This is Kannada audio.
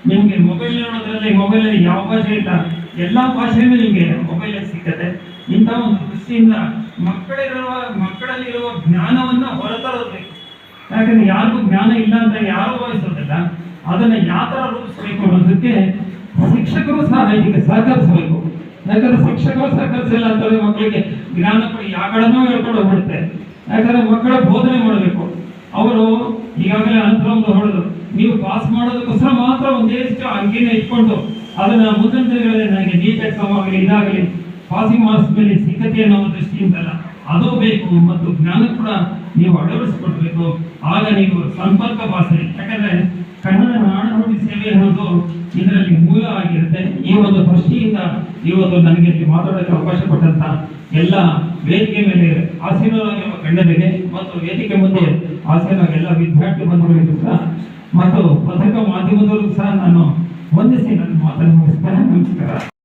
ನಿಮಗೆ ಮೊಬೈಲ್ ನೋಡೋದ್ರಲ್ಲಿ ಮೊಬೈಲಲ್ಲಿ ಯಾವ ಭಾಷೆ ಇಲ್ಲ, ಎಲ್ಲ ಭಾಷೆಯೂ ನಿಮಗೆ ಮೊಬೈಲಲ್ಲಿ ಸಿಕ್ಕತ್ತೆ. ಇಂಥ ಒಂದು ದೃಷ್ಟಿಯಿಂದ ಮಕ್ಕಳಲ್ಲಿರುವ ಜ್ಞಾನವನ್ನ ಹೊರತರಬೇಕು. ಯಾಕಂದ್ರೆ ಯಾರಿಗೂ ಜ್ಞಾನ ಇಲ್ಲ ಅಂತ ಯಾರು ಭಾವಿಸೋದಿಲ್ಲ. ಅದನ್ನ ಯಾವ ಥರ ರೂಪಿಸಬೇಕು ಅನ್ನೋದಕ್ಕೆ ಶಿಕ್ಷಕರು ಸಹ ಇದಕ್ಕೆ ಸಹಕರಿಸಬೇಕು. ಯಾಕಂದ್ರೆ ಶಿಕ್ಷಕರು ಸಹಕರಿಸಿಲ್ಲ ಅಂತಂದ್ರೆ ಮಕ್ಕಳಿಗೆ ಜ್ಞಾನ ಪಡಿ ಆ ಕಡೆನೂ ಹೇಳ್ಕೊಂಡು ಹೋಗ್ಬಿಡುತ್ತೆ. ಯಾಕಂದ್ರೆ ಮಕ್ಕಳ ಬೋಧನೆ ಮಾಡಬೇಕು. ಅವರು ಈಗಾಗಲೇ ಅಂತರೊಂದು ಹೊಡೆದು ನೀವು ಪಾಸ್ ಮಾಡೋದಕ್ಕೋಸ್ಕರ ಮಾತ್ರ ಒಂದೇಷ್ಟು ಅಂಕಿನ ಇಟ್ಕೊಂಡು ಅದನ್ನ ಮುಂದಿನ ದಿನಗಳಲ್ಲಿ ನನಗೆ ನೀಟ್ ಎಕ್ಸಾಮ್ ಆಗಲಿ ಇದಾಗಲಿ ಪಾಸಿಂಗ್ ಮಾರ್ಕ್ಸ್ ಮೇಲೆ ಸಿದ್ಧತೆ ಅನ್ನೋ ದೃಷ್ಟಿಯಿಂದಲ್ಲ, ಅದು ಬೇಕು. ಮತ್ತು ಜ್ಞಾನ ಕೂಡ ನೀವು ಅಳವಡಿಸಿಕೊಡ್ಬೇಕು. ಆಗ ನೀವು ಸಂಪರ್ಕ ಭಾಷೆ, ಯಾಕಂದ್ರೆ ಕನ್ನಡ ನಾಡನುಡಿ ಸೇವೆ ಅನ್ನೋದು ಇದರಲ್ಲಿ ಮೂಲ ಆಗಿರುತ್ತೆ. ಈ ಒಂದು ದೃಷ್ಟಿಯಿಂದ ಇವತ್ತು ನನಗೆ ಮಾತಾಡೋಕ್ಕೆ ಅವಕಾಶ ಕೊಟ್ಟಂತ ಎಲ್ಲ ವೇದಿಕೆ ಮೇಲೆ ಆಸೀನರಾಗಿರುವ ಗಣ್ಯರಿಗೆ ಮತ್ತು ವೇದಿಕೆ ಮುಂದೆ ಆಸೀನರಾದ ಎಲ್ಲ ವಿದ್ಯಾರ್ಥಿ ಬಂಧುಗಳಿಗೂ ಸಹ ಮತ್ತು ಪತ್ರಿಕಾ ಮಾಧ್ಯಮದವರಿಗೂ ಸಹ ನಾನು ವಂದಿಸಿ ನನ್ನ ಮಾತನ್ನು